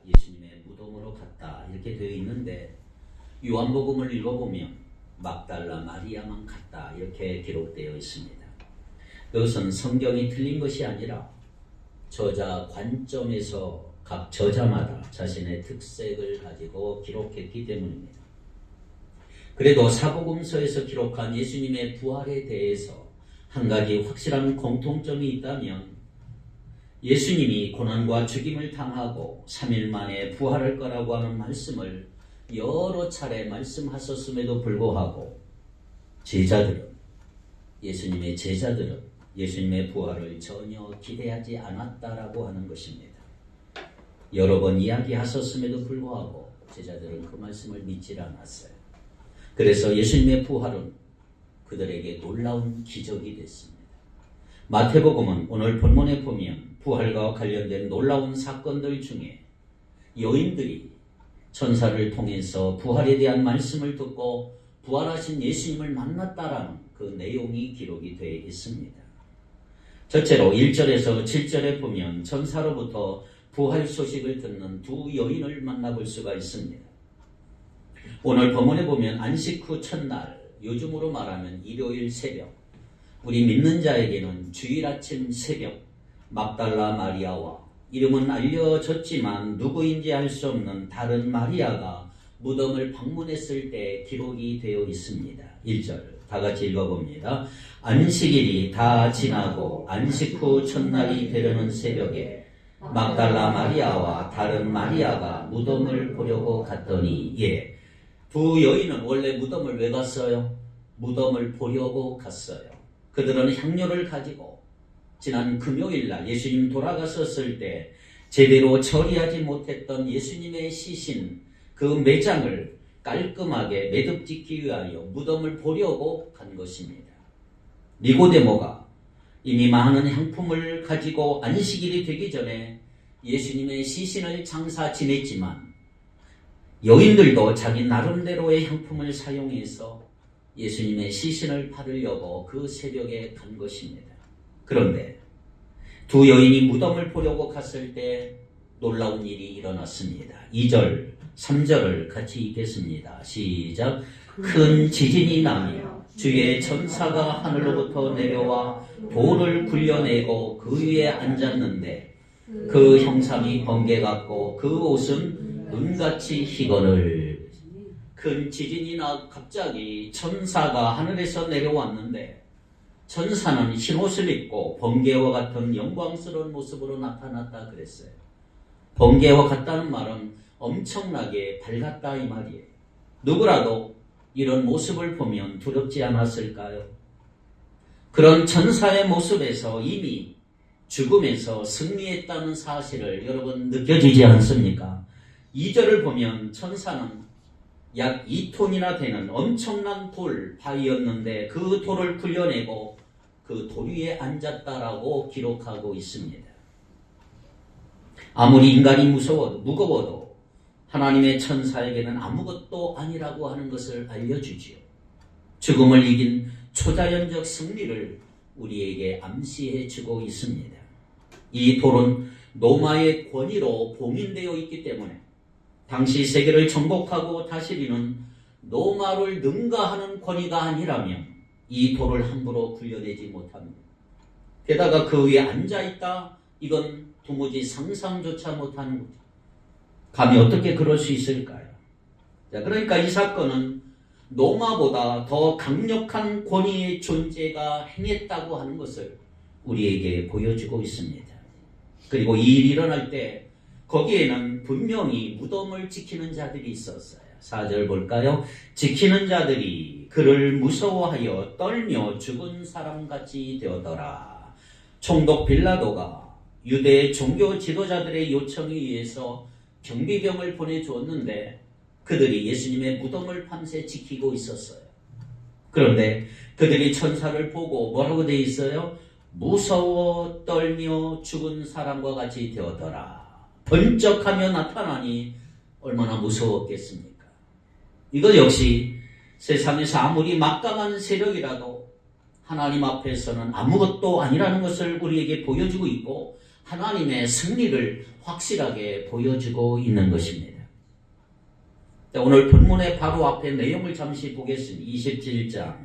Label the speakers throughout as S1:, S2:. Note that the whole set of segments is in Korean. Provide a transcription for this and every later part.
S1: 예수님의 무덤으로 갔다 이렇게 되어 있는데 요한복음을 읽어보면 막달라 마리아만 갔다 이렇게 기록되어 있습니다. 그것은 성경이 틀린 것이 아니라 저자 관점에서 각 저자마다 자신의 특색을 가지고 기록했기 때문입니다. 그래도 사복음서에서 기록한 예수님의 부활에 대해서 한 가지 확실한 공통점이 있다면 예수님이 고난과 죽임을 당하고 3일 만에 부활할 거라고 하는 말씀을 여러 차례 말씀하셨음에도 불구하고 예수님의 제자들은 예수님의 부활을 전혀 기대하지 않았다라고 하는 것입니다. 여러 번 이야기하셨음에도 불구하고 제자들은 그 말씀을 믿지 않았어요. 그래서 예수님의 부활은 그들에게 놀라운 기적이 됐습니다. 마태복음은 오늘 본문에 보면 부활과 관련된 놀라운 사건들 중에 여인들이 천사를 통해서 부활에 대한 말씀을 듣고 부활하신 예수님을 만났다라는 그 내용이 기록이 되어 있습니다. 첫째로 1절에서 7절에 보면 천사로부터 부활 소식을 듣는 두 여인을 만나볼 수가 있습니다. 오늘 본문에 보면 안식 후 첫날, 요즘으로 말하면 일요일 새벽, 우리 믿는 자에게는 주일 아침 새벽, 막달라 마리아와 이름은 알려졌지만 누구인지 알 수 없는 다른 마리아가 무덤을 방문했을 때 기록이 되어 있습니다. 1절 다 같이 읽어봅니다. 안식일이 다 지나고 안식 후 첫날이 되려는 새벽에 막달라 마리아와 다른 마리아가 무덤을 보려고 갔더니 두 여인은 원래 무덤을 왜 갔어요? 무덤을 보려고 갔어요. 그들은 향료를 가지고 지난 금요일날 예수님 돌아가셨을 때 제대로 처리하지 못했던 예수님의 시신 그 매장을 깔끔하게 매듭짓기 위하여 무덤을 보려고 간 것입니다. 니고데모가 이미 많은 향품을 가지고 안식일이 되기 전에 예수님의 시신을 장사 지냈지만 여인들도 자기 나름대로의 향품을 사용해서 예수님의 시신을 받으려고 그 새벽에 간 것입니다. 그런데 두 여인이 무덤을 보려고 갔을 때 놀라운 일이 일어났습니다. 2절, 3절을 같이 읽겠습니다. 시작. 큰 지진이 나며 주의 천사가 하늘로부터 내려와 돌을 굴려내고 그 위에 앉았는데 그 형상이 번개 같고 그 옷은 은같이 희거늘. 큰 지진이 나 갑자기 천사가 하늘에서 내려왔는데 천사는 흰옷을 입고 번개와 같은 영광스러운 모습으로 나타났다 그랬어요. 번개와 같다는 말은 엄청나게 밝았다 이 말이에요. 누구라도 이런 모습을 보면 두렵지 않았을까요? 그런 천사의 모습에서 이미 죽음에서 승리했다는 사실을 여러분 느껴지지 않습니까? 2절을 보면 천사는 약 2톤이나 되는 엄청난 돌 바위였는데 그 돌을 굴려내고 그 돌 위에 앉았다라고 기록하고 있습니다. 아무리 인간이 무거워도 하나님의 천사에게는 아무것도 아니라고 하는 것을 알려주지요. 죽음을 이긴 초자연적 승리를 우리에게 암시해 주고 있습니다. 이 돌은 로마의 권위로 봉인되어 있기 때문에 당시 세계를 정복하고 다스리는 로마를 능가하는 권위가 아니라면 이 돌을 함부로 굴려내지 못합니다. 게다가 그 위에 앉아있다? 이건 도무지 상상조차 못하는 거죠. 감히 어떻게 그럴 수 있을까요? 자, 그러니까 이 사건은 로마보다 더 강력한 권위의 존재가 행했다고 하는 것을 우리에게 보여주고 있습니다. 그리고 이 일이 일어날 때 거기에는 분명히 무덤을 지키는 자들이 있었어요. 4절 볼까요? 지키는 자들이 그를 무서워하여 떨며 죽은 사람같이 되었더라. 총독 빌라도가 유대 종교 지도자들의 요청에 의해서 경비병을 보내주었는데 그들이 예수님의 무덤을 밤새 지키고 있었어요. 그런데 그들이 천사를 보고 뭐라고 되어 있어요? 무서워 떨며 죽은 사람과 같이 되었더라. 번쩍하며 나타나니 얼마나 무서웠겠습니까? 이것 역시 세상에서 아무리 막강한 세력이라도 하나님 앞에서는 아무것도 아니라는 것을 우리에게 보여주고 있고 하나님의 승리를 확실하게 보여주고 있는 것입니다. 오늘 본문의 바로 앞에 내용을 잠시 보겠습니다. 27장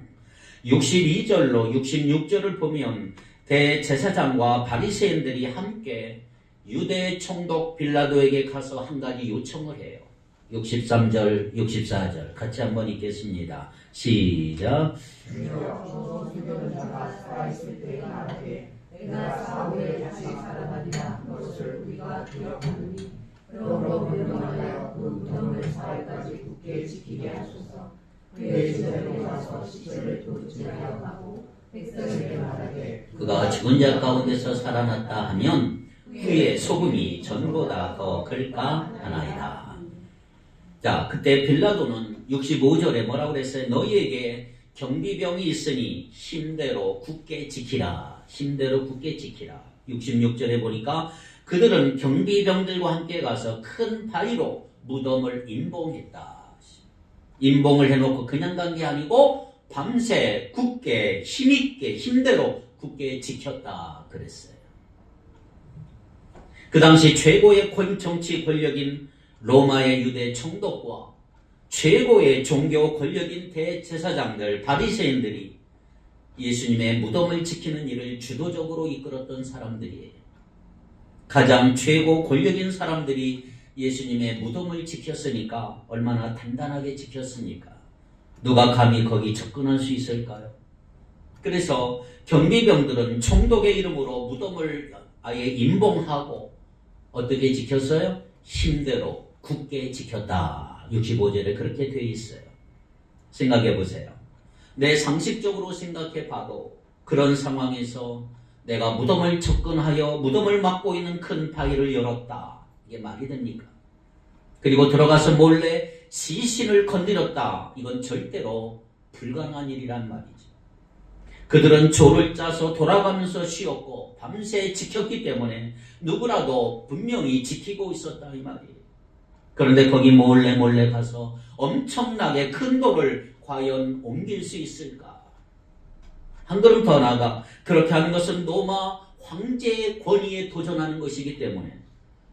S1: 62절로 66절을 보면 대제사장과 바리새인들이 함께 유대 총독 빌라도에게 가서 한 가지 요청을 해요. 63절, 64절 같이 한번 읽겠습니다. 시작.
S2: 내가 사울의 다시 살아나리라 것을 우리가 기억하느니 그러므로 명령하여 그 무덤을 사흘까지 굳게 지키게 하소서. 그의 제자들이 와서 시체를 도둑질하여 가고 백성에게 말하되
S1: 그가 죽은 자 가운데서 살아났다 하면 그의 소금이 전보다 더 클까 하나이다. 자, 그때 빌라도는 65절에 뭐라고 그랬어요? 너희에게 경비병이 있으니 힘대로 굳게 지키라. 힘대로 굳게 지키라. 66절에 보니까 그들은 경비병들과 함께 가서 큰 바위로 무덤을 임봉했다. 임봉을 해놓고 그냥 간 게 아니고 밤새 굳게 힘있게 힘대로 굳게 지켰다 그랬어요. 그 당시 최고의 정치 권력인 로마의 유대 총독과 최고의 종교 권력인 대제사장들 바리새인들이 예수님의 무덤을 지키는 일을 주도적으로 이끌었던 사람들이에요. 가장 최고 권력인 사람들이 예수님의 무덤을 지켰으니까 얼마나 단단하게 지켰습니까? 누가 감히 거기 접근할 수 있을까요? 그래서 경비병들은 총독의 이름으로 무덤을 아예 임봉하고 어떻게 지켰어요? 힘대로 굳게 지켰다. 65절에 그렇게 되어 있어요. 생각해 보세요. 내 상식적으로 생각해 봐도 그런 상황에서 내가 무덤을 접근하여 무덤을 막고 있는 큰 바위를 열었다. 이게 말이 됩니까? 그리고 들어가서 몰래 시신을 건드렸다. 이건 절대로 불가능한 일이란 말이죠. 그들은 조를 짜서 돌아가면서 쉬었고 밤새 지켰기 때문에 누구라도 분명히 지키고 있었다 이 말이에요. 그런데 거기 몰래 가서 엄청나게 큰 돌을 과연 옮길 수 있을까? 한 걸음 더 나아가 그렇게 하는 것은 로마 황제의 권위에 도전하는 것이기 때문에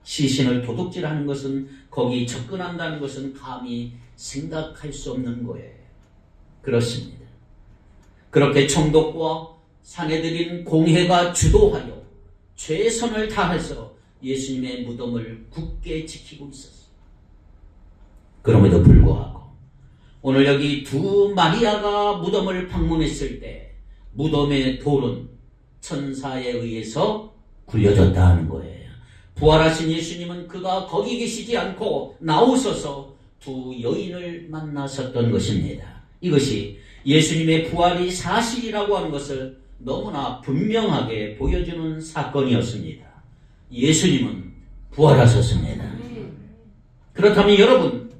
S1: 시신을 도둑질하는 것은 거기 접근한다는 것은 감히 생각할 수 없는 거예요. 그렇습니다. 그렇게 총독과 사내들인 공회가 주도하여 최선을 다해서 예수님의 무덤을 굳게 지키고 있었어요. 그럼에도 불구하고 오늘 여기 두 마리아가 무덤을 방문했을 때 무덤의 돌은 천사에 의해서 굴려졌다 하는 거예요. 부활하신 예수님은 그가 거기 계시지 않고 나오셔서 두 여인을 만나셨던 것입니다. 이것이 예수님의 부활이 사실이라고 하는 것을 너무나 분명하게 보여주는 사건이었습니다. 예수님은 부활하셨습니다. 그렇다면 여러분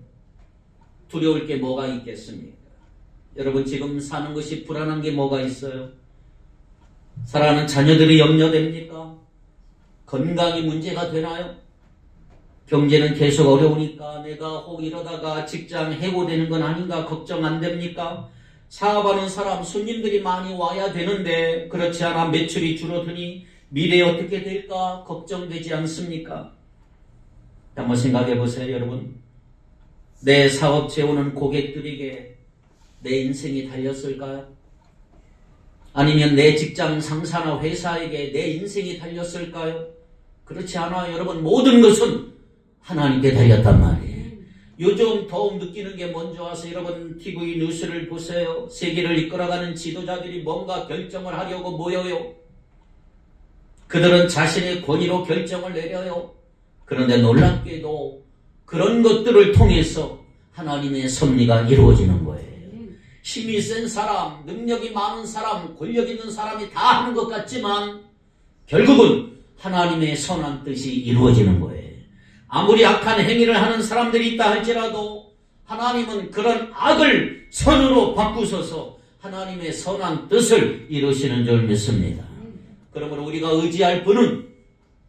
S1: 두려울 게 뭐가 있겠습니까? 여러분 지금 사는 것이 불안한 게 뭐가 있어요? 사랑하는 자녀들이 염려됩니까? 건강이 문제가 되나요? 경제는 계속 어려우니까 내가 혹 이러다가 직장 해고되는 건 아닌가 걱정 안 됩니까? 사업하는 사람 손님들이 많이 와야 되는데 그렇지 않아 매출이 줄어드니 미래에 어떻게 될까 걱정되지 않습니까? 한번 생각해 보세요 여러분. 내 사업 재우는 고객들에게 내 인생이 달렸을까요? 아니면 내 직장 상사나 회사에게 내 인생이 달렸을까요? 그렇지 않아요. 여러분 모든 것은 하나님께 달렸단 말이에요. 요즘 더욱 느끼는 게 뭔지 아세요? 여러분 TV 뉴스를 보세요. 세계를 이끌어가는 지도자들이 뭔가 결정을 하려고 모여요. 그들은 자신의 권위로 결정을 내려요. 그런데 놀랍게도 그런 것들을 통해서 하나님의 섭리가 이루어지는 거예요. 힘이 센 사람, 능력이 많은 사람, 권력 있는 사람이 다 하는 것 같지만 결국은 하나님의 선한 뜻이 이루어지는 거예요. 아무리 악한 행위를 하는 사람들이 있다 할지라도 하나님은 그런 악을 선으로 바꾸셔서 하나님의 선한 뜻을 이루시는 줄 믿습니다. 그러므로 우리가 의지할 분은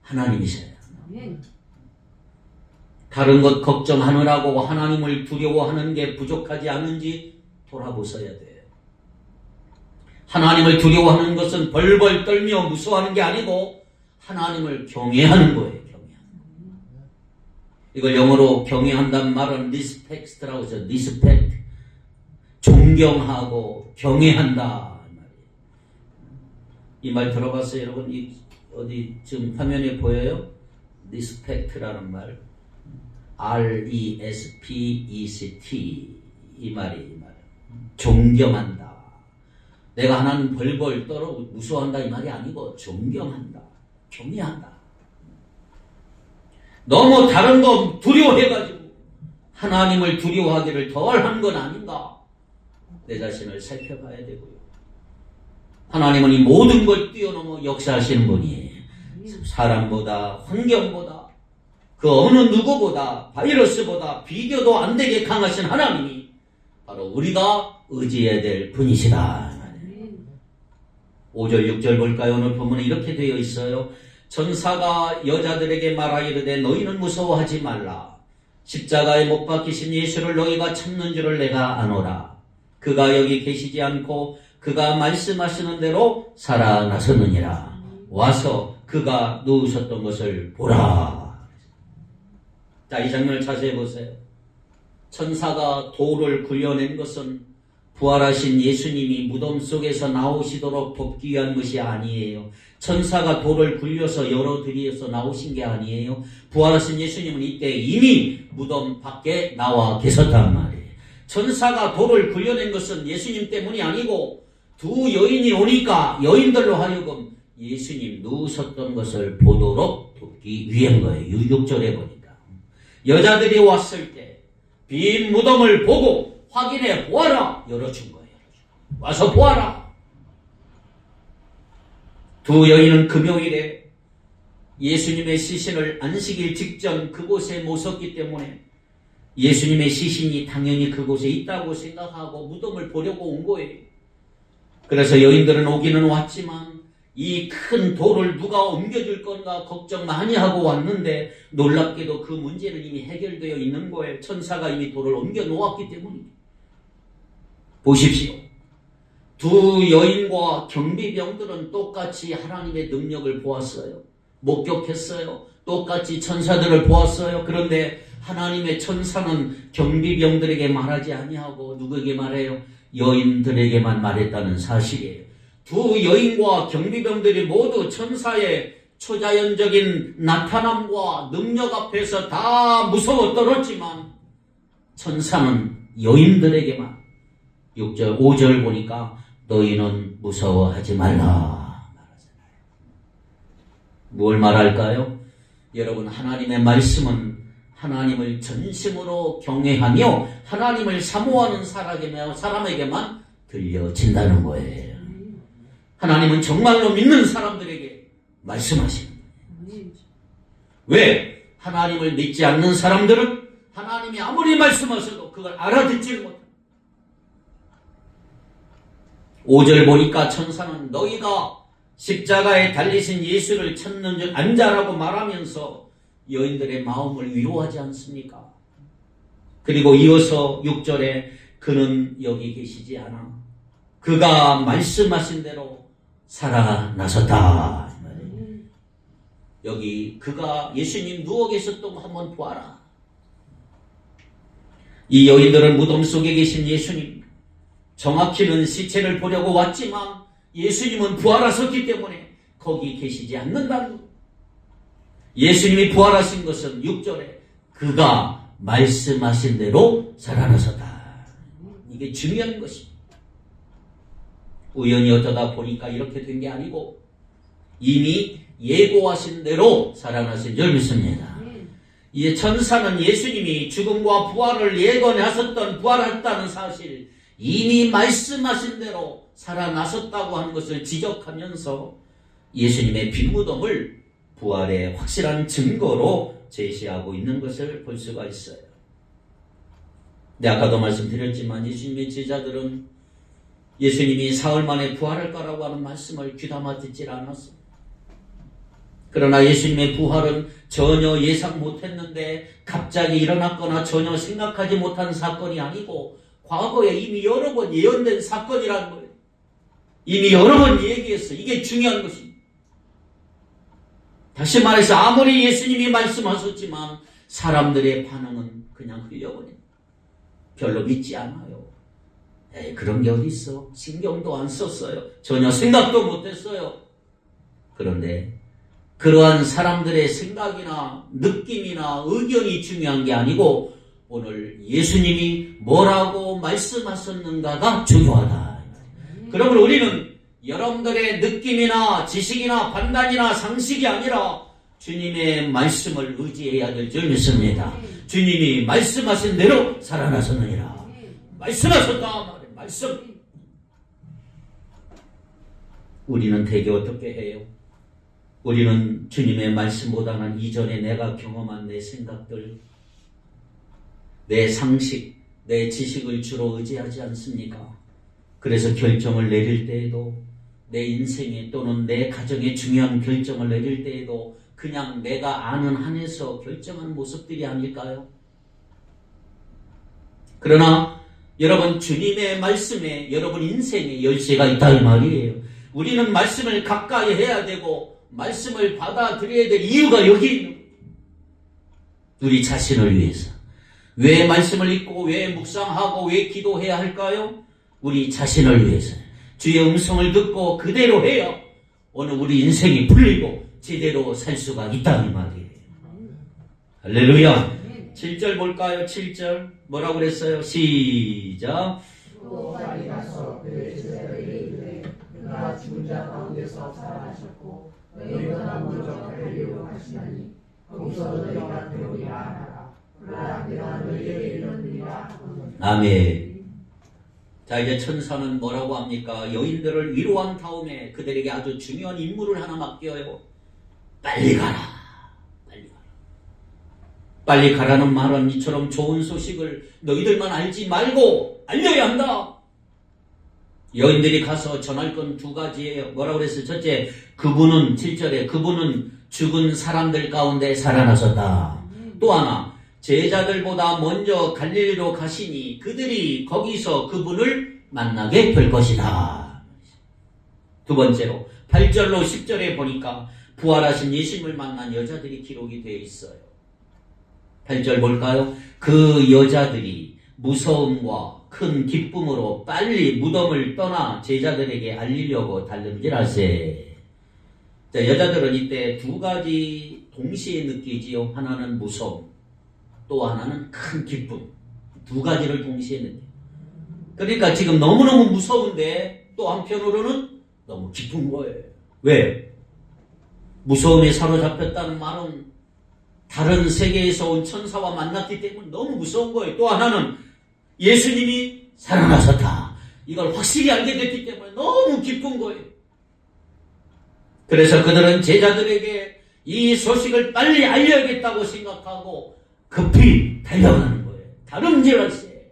S1: 하나님이세요. 다른 것 걱정하느라고 하나님을 두려워하는 게 부족하지 않은지 돌아보셔야 돼요. 하나님을 두려워하는 것은 벌벌 떨며 무서워하는 게 아니고 하나님을 경외하는 거예요. 이걸 영어로 경외한다는 말은 respect라고 하죠. respect. 존경하고 경외한다. 이 말 들어봤어요, 여러분? 어디 지금 화면에 보여요? respect라는 말. R-E-S-P-E-C-T. 이 말이. 존경한다. 내가 하나님 벌벌 떨어 무서워한다 이 말이 아니고 존경한다. 경외한다. 너무 다른 거 두려워해가지고 하나님을 두려워하기를 덜 한 건 아닌가? 내 자신을 살펴봐야 되고요. 하나님은 이 모든 걸 뛰어넘어 역사하시는 분이에요. 사람보다, 환경보다, 그 어느 누구보다, 바이러스보다 비교도 안 되게 강하신 하나님이 바로 우리가 의지해야 될 분이시다. 5절, 6절 볼까요? 오늘 본문에 이렇게 되어 있어요. 천사가 여자들에게 말하이르되 너희는 무서워하지 말라. 십자가에 못 박히신 예수를 너희가 찾는 줄을 내가 아노라. 그가 여기 계시지 않고 그가 말씀하시는 대로 살아나서느니라. 와서 그가 누우셨던 것을 보라. 자, 이 장면을 자세히 보세요. 천사가 돌을 굴려낸 것은 부활하신 예수님이 무덤 속에서 나오시도록 돕기 위한 것이 아니에요. 천사가 돌을 굴려서 열어드려서 나오신 게 아니에요. 부활하신 예수님은 이때 이미 무덤 밖에 나와 계셨단 말이에요. 천사가 돌을 굴려낸 것은 예수님 때문이 아니고 두 여인이 오니까 여인들로 하여금 예수님 누우셨던 것을 보도록 돕기 위한 거예요. 6절에 보니까. 여자들이 왔을 때 빈 무덤을 보고 확인해 보아라. 열어준 거예요. 와서 보아라. 두 여인은 금요일에 예수님의 시신을 안식일 직전 그곳에 모셨기 때문에 예수님의 시신이 당연히 그곳에 있다고 생각하고 무덤을 보려고 온 거예요. 그래서 여인들은 오기는 왔지만 이 큰 돌을 누가 옮겨줄 건가 걱정 많이 하고 왔는데 놀랍게도 그 문제는 이미 해결되어 있는 거예요. 천사가 이미 돌을 옮겨 놓았기 때문입니다. 보십시오. 두 여인과 경비병들은 똑같이 하나님의 능력을 보았어요. 목격했어요. 똑같이 천사들을 보았어요. 그런데 하나님의 천사는 경비병들에게 말하지 아니하고 누구에게 말해요? 여인들에게만 말했다는 사실이에요. 두 여인과 경비병들이 모두 천사의 초자연적인 나타남과 능력 앞에서 다 무서워 떨었지만 천사는 여인들에게만 6절, 5절 보니까 너희는 무서워하지 말라 말하잖아요. 뭘 말할까요? 여러분, 하나님의 말씀은 하나님을 전심으로 경외하며 하나님을 사모하는 사람에게만 들려진다는 거예요. 하나님은 정말로 믿는 사람들에게 말씀하시는 거예요. 왜? 하나님을 믿지 않는 사람들은 하나님이 아무리 말씀하셔도 그걸 알아듣지를 못합니다. 5절 보니까 천사는 너희가 십자가에 달리신 예수를 찾는 줄 안자라고 말하면서 여인들의 마음을 위로하지 않습니까? 그리고 이어서 6절에 그는 여기 계시지 않아. 그가 말씀하신 대로 살아나셨다. 여기 그가 예수님 누워 계셨던 거 한번 보아라. 이 여인들은 무덤 속에 계신 예수님, 정확히는 시체를 보려고 왔지만 예수님은 부활하셨기 때문에 거기 계시지 않는다는 것. 예수님이 부활하신 것은 6절에 그가 말씀하신 대로 살아나셨다. 이게 중요한 것입니다. 우연히 어쩌다 보니까 이렇게 된 게 아니고 이미 예고하신 대로 살아나신 줄 믿습니다. 이 천사는 예수님이 죽음과 부활을 예언하셨던 부활했다는 사실, 이미 말씀하신 대로 살아나셨다고 하는 것을 지적하면서 예수님의 빈무덤을 부활의 확실한 증거로 제시하고 있는 것을 볼 수가 있어요. 네, 아까도 말씀드렸지만 예수님의 제자들은 예수님이 사흘 만에 부활할 거라고 하는 말씀을 귀담아 듣질 않았어요. 그러나 예수님의 부활은 전혀 예상 못했는데 갑자기 일어났거나 전혀 생각하지 못한 사건이 아니고 과거에 이미 여러 번 예언된 사건이라는 거예요. 이미 여러 번 얘기했어요. 이게 중요한 것입니다. 다시 말해서 아무리 예수님이 말씀하셨지만 사람들의 반응은 그냥 흘려버립니다. 별로 믿지 않아요. 에이, 그런 게 어디 있어? 신경도 안 썼어요. 전혀 생각도 못했어요. 그런데 그러한 사람들의 생각이나 느낌이나 의견이 중요한 게 아니고 오늘 예수님이 뭐라고 말씀하셨는가가 중요하다. 그러므로 우리는 여러분들의 느낌이나 지식이나 판단이나 상식이 아니라 주님의 말씀을 의지해야 될 줄 믿습니다. 주님이 말씀하신 대로 살아나셨느니라. 말씀하셨다 말해. 말씀. 우리는 대개 어떻게 해요? 우리는 주님의 말씀보다는 이전에 내가 경험한 내 생각들, 내 상식, 내 지식을 주로 의지하지 않습니까? 그래서 결정을 내릴 때에도 내 인생에 또는 내 가정에 중요한 결정을 내릴 때에도 그냥 내가 아는 한에서 결정하는 모습들이 아닐까요? 그러나 여러분 주님의 말씀에 여러분 인생에 열쇠가 있다 이 말이에요. 우리는 말씀을 가까이 해야 되고 말씀을 받아들여야 될 이유가 여기 있는 거예요. 우리 자신을 위해서. 왜 말씀을 읽고 왜 묵상하고 왜 기도해야 할까요? 우리 자신을 위해서. 주의 음성을 듣고 그대로 해야 오늘 우리 인생이 풀리고 제대로 살 수가 있다는 말이에요. 할렐루야. 7절 볼까요? 7절 뭐라고 그랬어요? 시작.
S2: 또 빨리 가서 그의 제자들에게 이르되 그가 죽은 자 가운데서 살아나셨고 너희가 먼저 갈리오 하시나니 거기서 너희가 배우리라 하라. 그러나 내가 너희에게 이르느니라.
S1: 아멘. 자, 이제 천사는 뭐라고 합니까? 여인들을 위로한 다음에 그들에게 아주 중요한 임무를 하나 맡겨요. 빨리 가라. 빨리 가라. 빨리 가라는 말은 이처럼 좋은 소식을 너희들만 알지 말고 알려야 한다. 여인들이 가서 전할 건 두 가지예요. 뭐라고 그랬어요? 첫째, 그분은 7절에 그분은 죽은 사람들 가운데 살아나셨다. 또 하나, 제자들보다 먼저 갈릴리로 가시니 그들이 거기서 그분을 만나게 될 것이다. 두 번째로 8절로 10절에 보니까 부활하신 예수님을 만난 여자들이 기록이 되어 있어요. 8절 볼까요? 그 여자들이 무서움과 큰 기쁨으로 빨리 무덤을 떠나 제자들에게 알리려고 달름질하세. 자, 여자들은 이때 두 가지 동시에 느끼지요. 하나는 무서움, 또 하나는 큰 기쁨. 두 가지를 동시에 느껴요. 그러니까 지금 너무너무 무서운데 또 한편으로는 너무 기쁜 거예요. 왜? 무서움에 사로잡혔다는 말은 다른 세계에서 온 천사와 만났기 때문에 너무 무서운 거예요. 또 하나는 예수님이 살아나셨다. 이걸 확실히 알게 됐기 때문에 너무 기쁜 거예요. 그래서 그들은 제자들에게 이 소식을 빨리 알려야겠다고 생각하고 급히 달려가는 거예요. 다름질할세.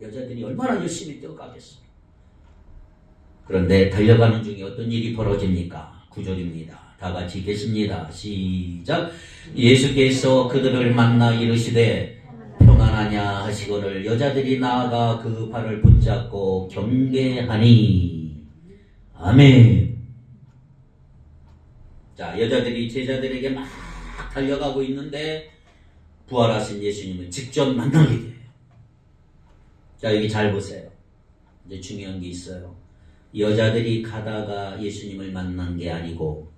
S1: 여자들이 얼마나 열심히 뛰어가겠어요. 그런데 달려가는 중에 어떤 일이 벌어집니까? 9절입니다. 다 같이 읽겠습니다. 시작. 예수께서 그들을 만나 이르시되 평안하냐 하시거늘 여자들이 나아가 그 발을 붙잡고 경계하니. 아멘. 자, 여자들이 제자들에게 막 달려가고 있는데 부활하신 예수님을 직접 만나게 돼요. 자, 여기 잘 보세요. 이제 중요한 게 있어요. 여자들이 가다가 예수님을 만난 게 아니고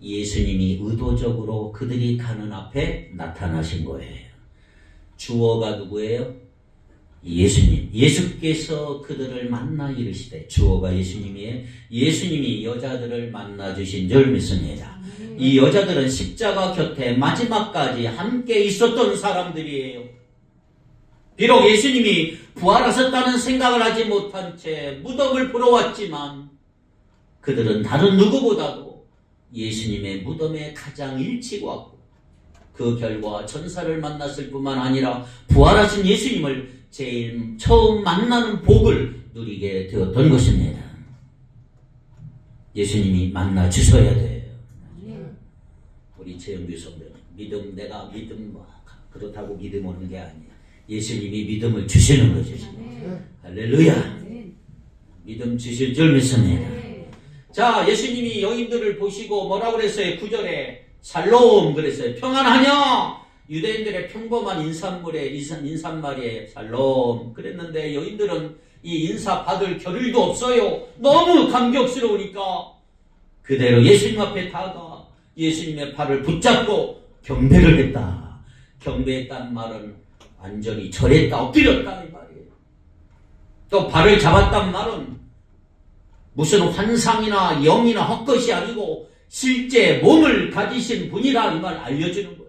S1: 예수님이 의도적으로 그들이 가는 앞에 나타나신 거예요. 주어가 누구예요? 예수님. 예수께서 그들을 만나 이르시되, 주어가 예수님이에요. 예수님이 여자들을 만나 주신 줄 믿습니다. 이 여자들은 십자가 곁에 마지막까지 함께 있었던 사람들이에요. 비록 예수님이 부활하셨다는 생각을 하지 못한 채 무덤을 보러 왔지만 그들은 다른 누구보다도 예수님의 무덤에 가장 일찍 왔고 그 결과 천사를 만났을 뿐만 아니라 부활하신 예수님을 제일 처음 만나는 복을 누리게 되었던 것입니다. 예수님이 만나 주셔야 돼요. 우리 최영규 선배는 믿음, 내가 믿음 그렇다고 믿음 오는 게 아니야. 예수님이 믿음을 주시는 거죠. 할렐루야. 믿음 주실 줄 믿습니다. 자, 예수님이 여인들을 보시고 뭐라고 그랬어요? 9절에 샬롬 그랬어요. 평안하냐? 유대인들의 평범한 인사말에 샬롬 그랬는데 여인들은 이 인사 받을 겨를도 없어요. 너무 감격스러우니까 그대로 예수님 앞에 다가 예수님의 팔을 붙잡고 경배를 했다. 경배했다는 말은 완전히 절했다, 엎드렸다 이 말이에요. 또 발을 잡았단 말은 무슨 환상이나 영이나 헛것이 아니고 실제 몸을 가지신 분이라 이 말 알려주는 거예요.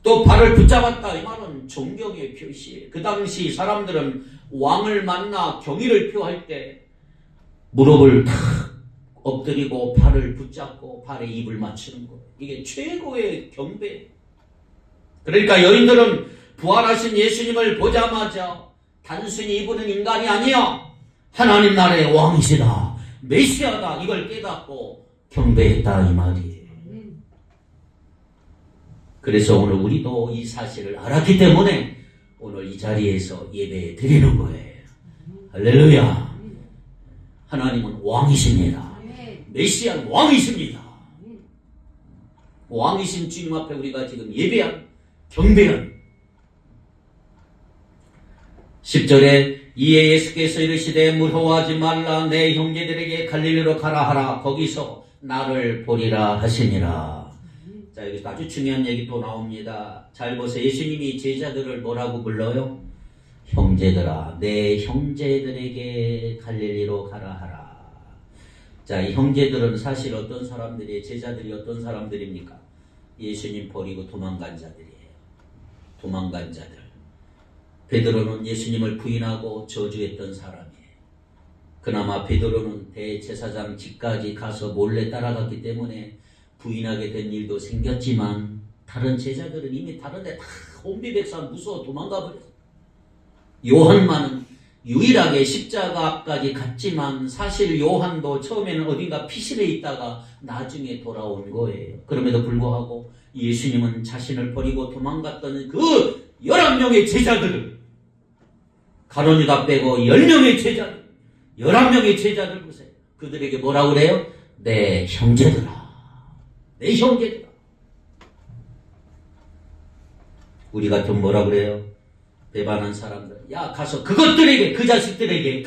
S1: 또 발을 붙잡았다 이 말은 존경의 표시예요. 그 당시 사람들은 왕을 만나 경의를 표할 때 무릎을 탁 엎드리고 발을 붙잡고 발에 입을 맞추는 거예요. 이게 최고의 경배. 그러니까 여인들은 부활하신 예수님을 보자마자 단순히 이분은 인간이 아니야. 하나님 나라의 왕이시다. 메시아다. 이걸 깨닫고 경배했다 이 말이에요. 그래서 오늘 우리도 이 사실을 알았기 때문에 오늘 이 자리에서 예배 드리는 거예요. 할렐루야. 하나님은 왕이십니다. 메시아는 왕이십니다. 왕이신 주님 앞에 우리가 지금 예배한 경배한 10절에 이에 예수께서 이르시되 무서워하지 말라 내 형제들에게 갈릴리로 가라 하라 거기서 나를 보리라 하시니라. 자, 여기서 아주 중요한 얘기 또 나옵니다. 잘 보세요. 예수님이 제자들을 뭐라고 불러요? 형제들아 내 형제들에게 갈릴리로 가라 하라. 자, 이 형제들은 사실 어떤 사람들이에요? 제자들이 어떤 사람들입니까? 예수님 버리고 도망간 자들이에요. 도망간 자들. 베드로는 예수님을 부인하고 저주했던 사람이에요. 그나마 베드로는 대제사장 집까지 가서 몰래 따라갔기 때문에 부인하게 된 일도 생겼지만 다른 제자들은 이미 다른 데 다 온비백산 무서워 도망가 버렸어요. 요한만은 유일하게 십자가 앞까지 갔지만 사실 요한도 처음에는 어딘가 피실에 있다가 나중에 돌아온 거예요. 그럼에도 불구하고 예수님은 자신을 버리고 도망갔던 그 11명의 제자들을 가룟유다 빼고 10명의 제자들 11명의 제자들 보세요. 그들에게 뭐라고 그래요? 내 형제들아. 내 형제들아. 우리 같으면 뭐라 그래요? 배반한 사람들, 야 가서 그것들에게 그 자식들에게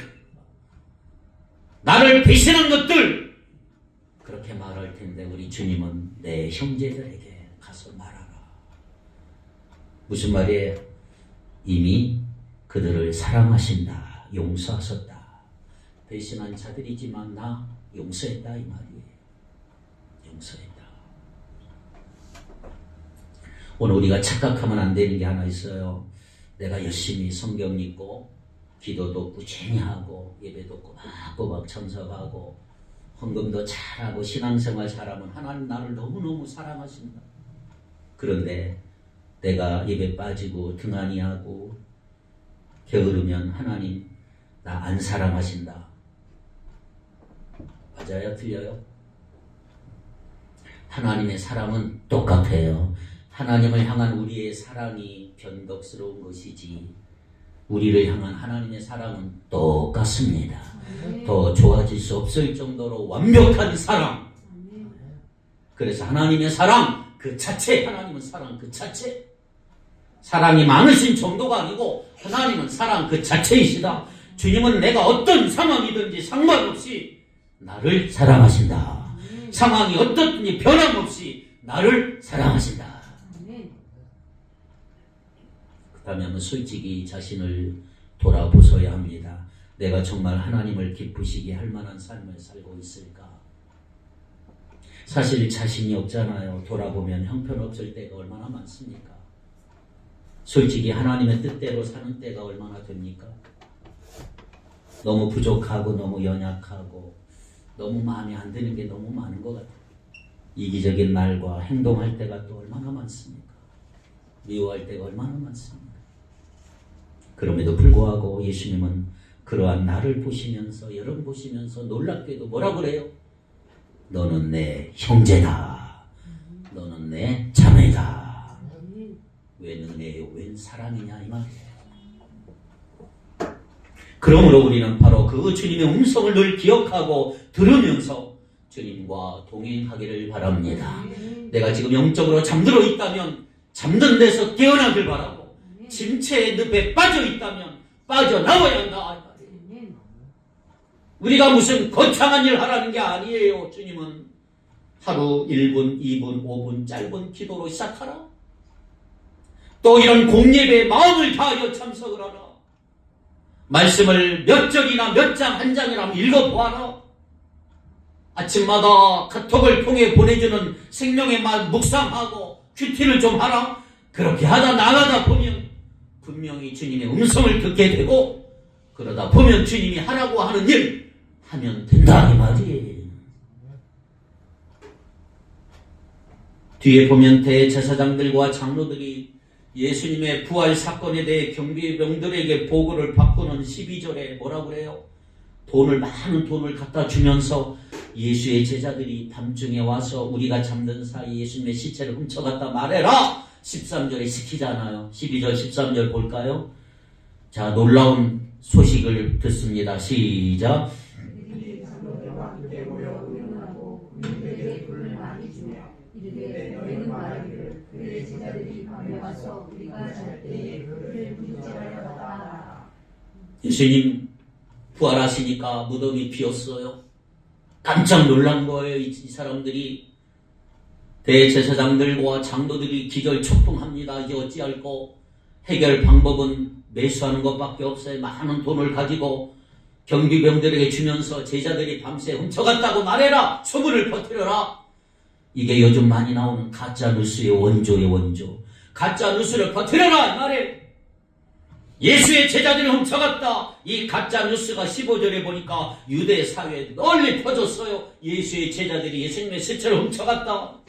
S1: 나를 배신한 것들 그렇게 말할 텐데 우리 주님은 내 형제들에게 가서 말하라. 무슨 말이에요? 이미 그들을 사랑하신다. 용서하셨다. 배신한 자들이지만 나 용서했다 이 말이에요. 용서했다. 오늘 우리가 착각하면 안 되는 게 하나 있어요. 내가 열심히 성경 읽고 기도도 꾸준히 하고 예배도 꼬박꼬박 참석하고 헌금도 잘하고 신앙생활 잘하면 하나님 나를 너무너무 사랑하신다. 그런데 내가 예배 빠지고 등한히하고 게으르면 하나님 나 안 사랑하신다. 맞아요? 틀려요? 하나님의 사랑은 똑같아요. 하나님을 향한 우리의 사랑이 변덕스러운 것이지 우리를 향한 하나님의 사랑은 똑같습니다. 더 좋아질 수 없을 정도로 완벽한 사랑. 그래서 하나님의 사랑 그 자체, 하나님은 사랑 그 자체. 사랑이 많으신 정도가 아니고 하나님은 사랑 그 자체이시다. 주님은 내가 어떤 상황이든지 상관없이 나를 사랑하신다. 상황이 어떻든지 변함없이 나를 사랑하신다. 그렇다면 솔직히 자신을 돌아보셔야 합니다. 내가 정말 하나님을 기쁘시게 할 만한 삶을 살고 있을까? 사실 자신이 없잖아요. 돌아보면 형편없을 때가 얼마나 많습니까? 솔직히 하나님의 뜻대로 사는 때가 얼마나 됩니까? 너무 부족하고 너무 연약하고 너무 마음에 안 드는 게 너무 많은 것 같아요. 이기적인 말과 행동할 때가 또 얼마나 많습니까? 미워할 때가 얼마나 많습니까? 그럼에도 불구하고 예수님은 그러한 나를 보시면서 여러분 보시면서 놀랍게도 뭐라 그래요? 너는 내 형제다. 너는 내 자매다. 웬 은혜요? 웬 사랑이냐 이 말이에요. 그러므로 우리는 바로 그 주님의 음성을 늘 기억하고 들으면서 주님과 동행하기를 바랍니다. 내가 지금 영적으로 잠들어 있다면 잠든 데서 깨어나길 바라고, 침체의 늪에 빠져 있다면 빠져나와야 한다. 우리가 무슨 거창한 일 하라는 게 아니에요. 주님은 하루 1분, 2분, 5분 짧은 기도로 시작하라. 또 이런 공예배에 마음을 다하여 참석을 하라. 말씀을 몇 절이나 몇 장, 한 장이나 읽어보아라. 아침마다 카톡을 통해 보내주는 생명의 말 묵상하고 큐티를 좀 하라. 그렇게 하다 나가다 보면 분명히 주님의 음성을 듣게 되고, 그러다 보면 주님이 하라고 하는 일 하면 된다 이 말이에요. 뒤에 보면 대제사장들과 장로들이 예수님의 부활 사건에 대해 경비병들에게 보고를 바꾸는 12절에 뭐라고 그래요? 많은 돈을 갖다 주면서 예수의 제자들이 밤중에 와서 우리가 잠든 사이 예수님의 시체를 훔쳐갔다 말해라! 13절에 시키잖아요. 12절 13절 볼까요? 자, 놀라운 소식을 듣습니다. 시작. 예수님 부활하시니까 무덤이 비었어요. 깜짝 놀란 거예요. 이 사람들이. 대제사장들과 장로들이 기절초풍합니다. 이제 어찌할꼬. 해결 방법은 매수하는 것밖에 없어요. 많은 돈을 가지고 경비병들에게 주면서 제자들이 밤새 훔쳐갔다고 말해라. 소문을 퍼뜨려라. 이게 요즘 많이 나오는 가짜 뉴스의 원조의 원조. 가짜 뉴스를 퍼뜨려라 이 말에. 예수의 제자들이 훔쳐갔다. 이 가짜 뉴스가 15절에 보니까 유대 사회에 널리 퍼졌어요. 예수의 제자들이 예수님의 시체를 훔쳐갔다.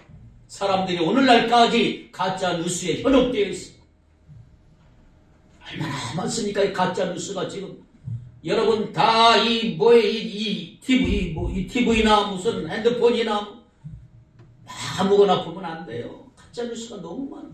S1: 사람들이 오늘날까지 가짜 뉴스에 현혹되어 있어. 얼마나 많습니까? 이 가짜 뉴스가 지금. 여러분 다 이 TV나 무슨 핸드폰이나 아무거나 보면 안 돼요. 가짜 뉴스가 너무 많아.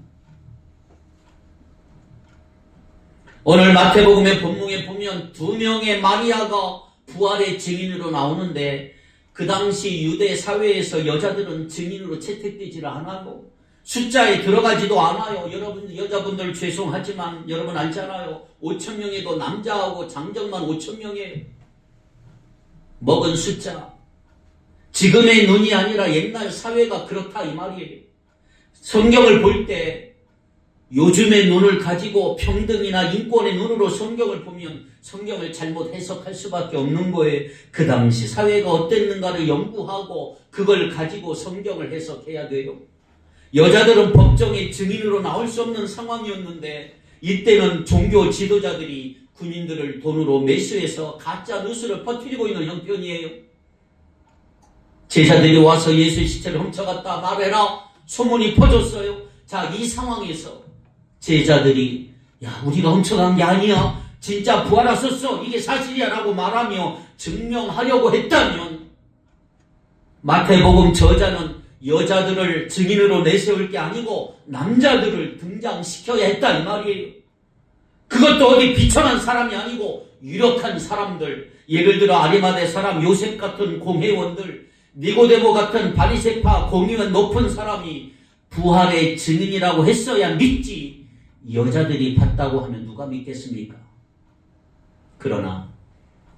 S1: 오늘 마태복음의 본문에 보면 2명의 마리아가 부활의 증인으로 나오는데, 그 당시 유대 사회에서 여자들은 증인으로 채택되지를 않아요. 숫자에 들어가지도 않아요. 여러분 여자분들 죄송하지만 여러분 알잖아요. 5,000명에도 남자하고 장정만 5,000명이에요. 먹은 숫자. 지금의 눈이 아니라 옛날 사회가 그렇다 이 말이에요. 성경을 볼 때 요즘의 눈을 가지고 평등이나 인권의 눈으로 성경을 보면 성경을 잘못 해석할 수밖에 없는 거예요. 그 당시 사회가 어땠는가를 연구하고 그걸 가지고 성경을 해석해야 돼요. 여자들은 법정에 증인으로 나올 수 없는 상황이었는데, 이때는 종교 지도자들이 군인들을 돈으로 매수해서 가짜 뉴스를 퍼뜨리고 있는 형편이에요. 제자들이 와서 예수의 시체를 훔쳐갔다 말해라. 소문이 퍼졌어요. 자, 이 상황에서 제자들이 야, 우리가 훔쳐간 게 아니야. 진짜 부활하셨어. 이게 사실이야 라고 말하며 증명하려고 했다면, 마태복음 저자는 여자들을 증인으로 내세울 게 아니고 남자들을 등장시켜야 했다 이 말이에요. 그것도 어디 비천한 사람이 아니고 유력한 사람들, 예를 들어 아리마대 사람 요셉 같은 공회원들, 니고데모 같은 바리새파 공의원 높은 사람이 부활의 증인이라고 했어야 믿지, 여자들이 봤다고 하면 누가 믿겠습니까? 그러나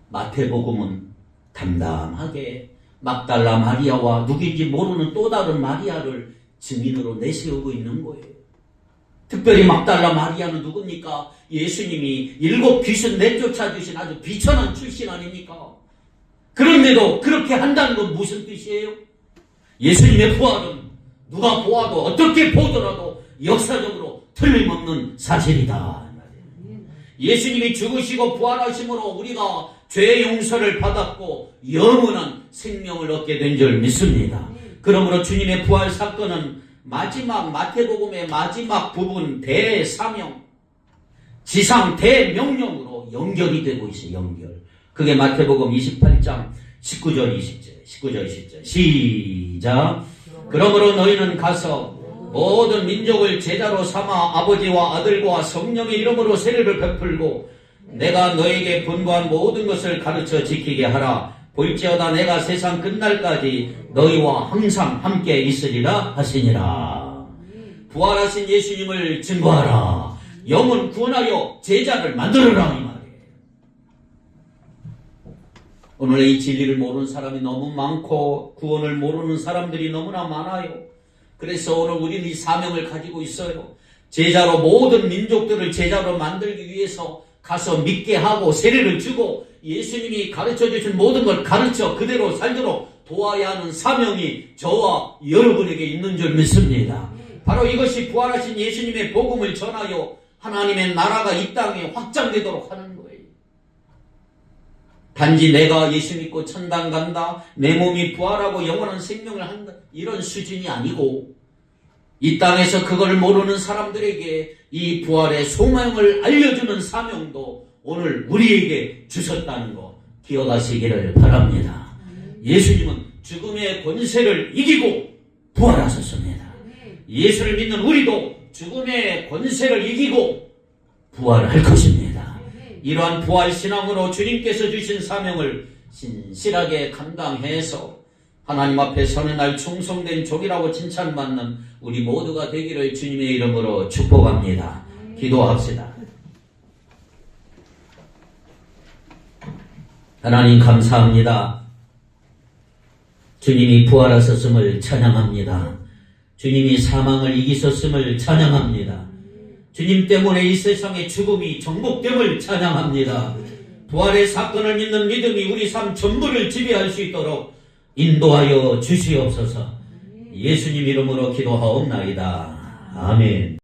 S1: 마태복음은 담담하게 막달라 마리아와 누구인지 모르는 또 다른 마리아를 증인으로 내세우고 있는 거예요. 특별히 막달라 마리아는 누굽니까? 예수님이 7 귀신 내쫓아주신 아주 비천한 출신 아닙니까? 그런데도 그렇게 한다는 건 무슨 뜻이에요? 예수님의 부활은 누가 보아도 어떻게 보더라도 역사적으로 틀림없는 사실이다. 예수님이 죽으시고 부활하심으로 우리가 죄 용서를 받았고 영원한 생명을 얻게 된 줄 믿습니다. 그러므로 주님의 부활 사건은 마태복음의 마지막 부분 대사명, 지상 대명령으로 연결이 되고 있어요. 연결. 그게 마태복음 28장 19절 20절 시작. 그러므로 너희는 가서 모든 민족을 제자로 삼아 아버지와 아들과 성령의 이름으로 세례를 베풀고 내가 너에게 분부한 모든 것을 가르쳐 지키게 하라. 볼지어다 내가 세상 끝날까지 너희와 항상 함께 있으리라 하시니라. 부활하신 예수님을 증거하라. 영혼 구원하여 제자를 만들어라, 이 말이에요. 오늘 이 진리를 모르는 사람이 너무 많고 구원을 모르는 사람들이 너무나 많아요. 그래서 오늘 우리는 이 사명을 가지고 있어요. 제자로 모든 민족들을 제자로 만들기 위해서 가서 믿게 하고 세례를 주고 예수님이 가르쳐 주신 모든 걸 가르쳐 그대로 살도록 도와야 하는 사명이 저와 여러분에게 있는 줄 믿습니다. 바로 이것이 부활하신 예수님의 복음을 전하여 하나님의 나라가 이 땅에 확장되도록 하는 거예요. 단지 내가 예수 믿고 천당 간다, 내 몸이 부활하고 영원한 생명을 한다, 이런 수준이 아니고 이 땅에서 그걸 모르는 사람들에게 이 부활의 소망을 알려주는 사명도 오늘 우리에게 주셨다는 거 기억하시기를 바랍니다. 예수님은 죽음의 권세를 이기고 부활하셨습니다. 예수를 믿는 우리도 죽음의 권세를 이기고 부활할 것입니다. 이러한 부활신앙으로 주님께서 주신 사명을 신실하게 감당해서 하나님 앞에 서는 날 충성된 종이라고 칭찬받는 우리 모두가 되기를 주님의 이름으로 축복합니다. 기도합시다. 하나님 감사합니다. 주님이 부활하셨음을 찬양합니다. 주님이 사망을 이기셨음을 찬양합니다. 주님 때문에 이 세상의 죽음이 정복됨을 찬양합니다. 부활의 사건을 믿는 믿음이 우리 삶 전부를 지배할 수 있도록 인도하여 주시옵소서. 예수님 이름으로 기도하옵나이다. 아멘.